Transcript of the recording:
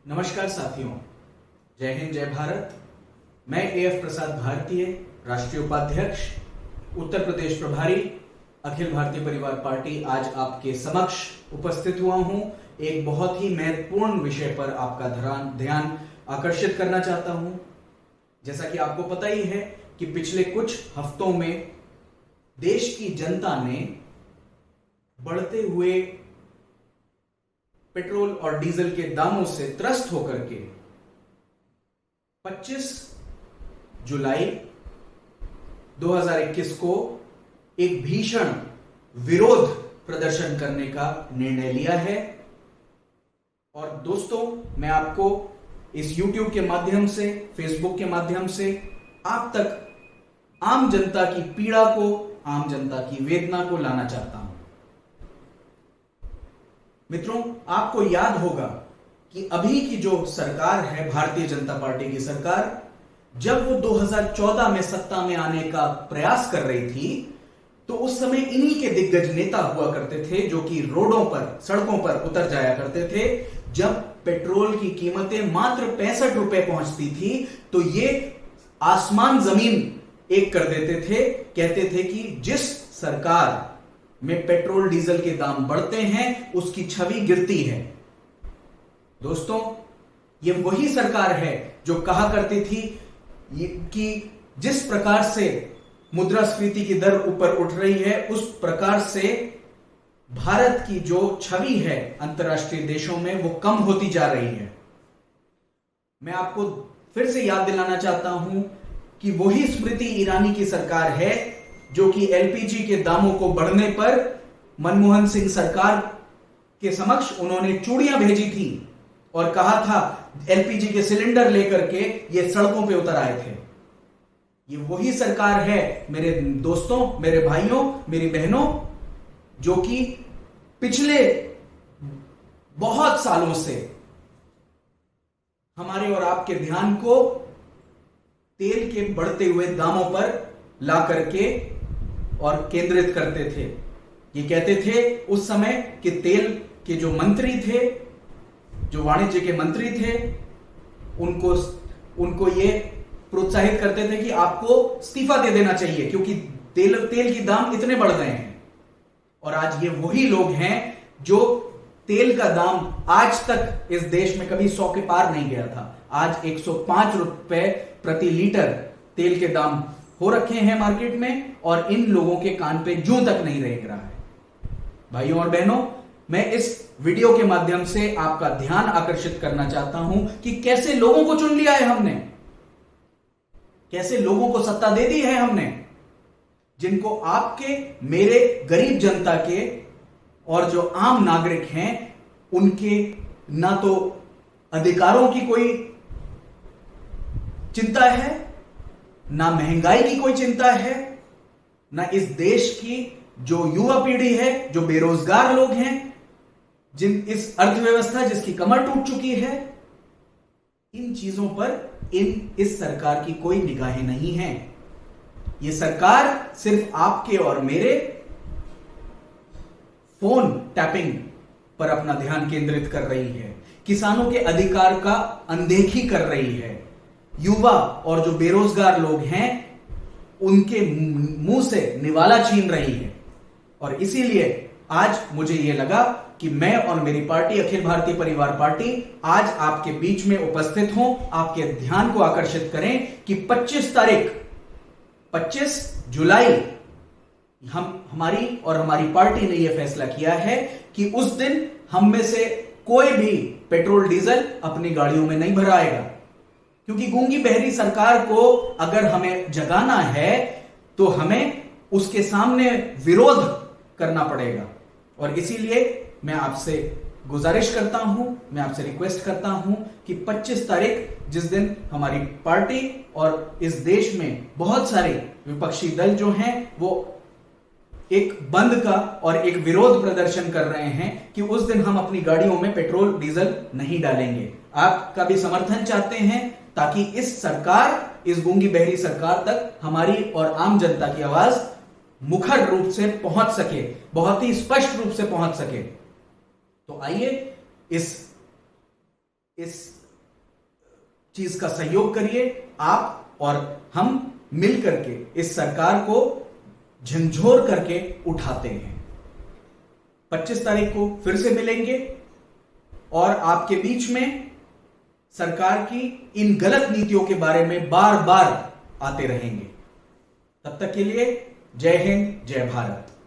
नमस्कार साथियों, जय हिंद जय भारत। मैं एएफ प्रसाद भारतीय, राष्ट्रीय उपाध्यक्ष, उत्तर प्रदेश प्रभारी, अखिल भारतीय परिवार पार्टी आज आपके समक्ष उपस्थित हुआ हूं। एक बहुत ही महत्वपूर्ण विषय पर आपका ध्यान आकर्षित करना चाहता हूं। जैसा कि आपको पता ही है कि पिछले कुछ हफ्तों में देश की जनता ने बढ़ते हुए पेट्रोल और डीजल के दामों से त्रस्त होकर के 25 जुलाई 2021 को एक भीषण विरोध प्रदर्शन करने का निर्णय लिया है। और दोस्तों, मैं आपको इस YouTube के माध्यम से, Facebook के माध्यम से आप तक आम जनता की पीड़ा को, आम जनता की वेदना को लाना चाहता हूं। मित्रों, आपको याद होगा कि अभी की जो सरकार है, भारतीय जनता पार्टी की सरकार, जब वो 2014 में सत्ता में आने का प्रयास कर रही थी, तो उस समय इन्हीं के दिग्गज नेता हुआ करते थे जो कि रोडों पर, सड़कों पर उतर जाया करते थे। जब पेट्रोल की कीमतें मात्र 65 रुपए पहुंचती थी तो ये आसमान जमीन एक कर देते थे। कहते थे कि जिस सरकार में पेट्रोल डीजल के दाम बढ़ते हैं उसकी छवि गिरती है। दोस्तों, ये वही सरकार है जो कहा करती थी कि जिस प्रकार से मुद्रास्फीति की दर ऊपर उठ रही है, उस प्रकार से भारत की जो छवि है अंतर्राष्ट्रीय देशों में, वो कम होती जा रही है। मैं आपको फिर से याद दिलाना चाहता हूं कि वही स्मृति ईरानी की सरकार है जो कि एलपीजी के दामों को बढ़ने पर मनमोहन सिंह सरकार के समक्ष उन्होंने चूड़ियां भेजी थी और कहा था एलपीजी के सिलेंडर लेकर के ये सड़कों पे उतर आए थे। ये वही सरकार है मेरे दोस्तों, मेरे भाइयों, मेरी बहनों, जो कि पिछले बहुत सालों से हमारे और आपके ध्यान को तेल के बढ़ते हुए दामों पर ला करके और केंद्रित करते थे। ये कहते थे उस समय कि तेल के जो मंत्री थे, जो वाणिज्य के मंत्री थे, उनको ये प्रोत्साहित करते थे कि आपको इस्तीफा दे देना चाहिए क्योंकि तेल के दाम इतने बढ़ गए हैं। और आज ये वही लोग हैं जो तेल का दाम आज तक इस देश में कभी 100 के पार नहीं गया था। आज 105 रुपए प्रति लीटर तेल के दाम हो रखे हैं मार्केट में और इन लोगों के कान पे जूं तक नहीं रेंग रहा है। भाइयों और बहनों, मैं इस वीडियो के माध्यम से आपका ध्यान आकर्षित करना चाहता हूं कि कैसे लोगों को चुन लिया है हमने, कैसे लोगों को सत्ता दे दी है हमने, जिनको आपके, मेरे, गरीब जनता के और जो आम नागरिक हैं उनके ना तो अधिकारों की कोई चिंता है, ना महंगाई की कोई चिंता है, ना इस देश की जो युवा पीढ़ी है, जो बेरोजगार लोग हैं, इस अर्थव्यवस्था जिसकी कमर टूट चुकी है, इन चीजों पर इस सरकार की कोई निगाहें नहीं है। यह सरकार सिर्फ आपके और मेरे फोन टैपिंग पर अपना ध्यान केंद्रित कर रही है, किसानों के अधिकार का अनदेखी कर रही है, युवा और जो बेरोजगार लोग हैं उनके मुंह से निवाला छीन रही है। और इसीलिए आज मुझे यह लगा कि मैं और मेरी पार्टी, अखिल भारतीय परिवार पार्टी, आज आपके बीच में उपस्थित हों, आपके ध्यान को आकर्षित करें कि 25 जुलाई हमारी और हमारी पार्टी ने यह फैसला किया है कि उस दिन हम में से कोई भी पेट्रोल डीजल अपनी गाड़ियों में नहीं भराएगा। क्योंकि गूंगी बहरी सरकार को अगर हमें जगाना है तो हमें उसके सामने विरोध करना पड़ेगा। और इसीलिए मैं आपसे गुजारिश करता हूं, मैं आपसे रिक्वेस्ट करता हूं कि 25 तारीख, जिस दिन हमारी पार्टी और इस देश में बहुत सारे विपक्षी दल जो हैं वो एक बंद का और एक विरोध प्रदर्शन कर रहे हैं, कि उस दिन हम अपनी गाड़ियों में पेट्रोल डीजल नहीं डालेंगे। आपका भी समर्थन चाहते हैं ताकि इस सरकार, इस गूंगी बहरी सरकार तक हमारी और आम जनता की आवाज मुखर रूप से पहुंच सके, बहुत ही स्पष्ट रूप से पहुंच सके। तो आइए इस चीज का सहयोग करिए। आप और हम मिलकर के इस सरकार को झंझोर करके उठाते हैं। 25 तारीख को फिर से मिलेंगे और आपके बीच में सरकार की इन गलत नीतियों के बारे में बार बार आते रहेंगे। तब तक के लिए जय हिंद, जय भारत।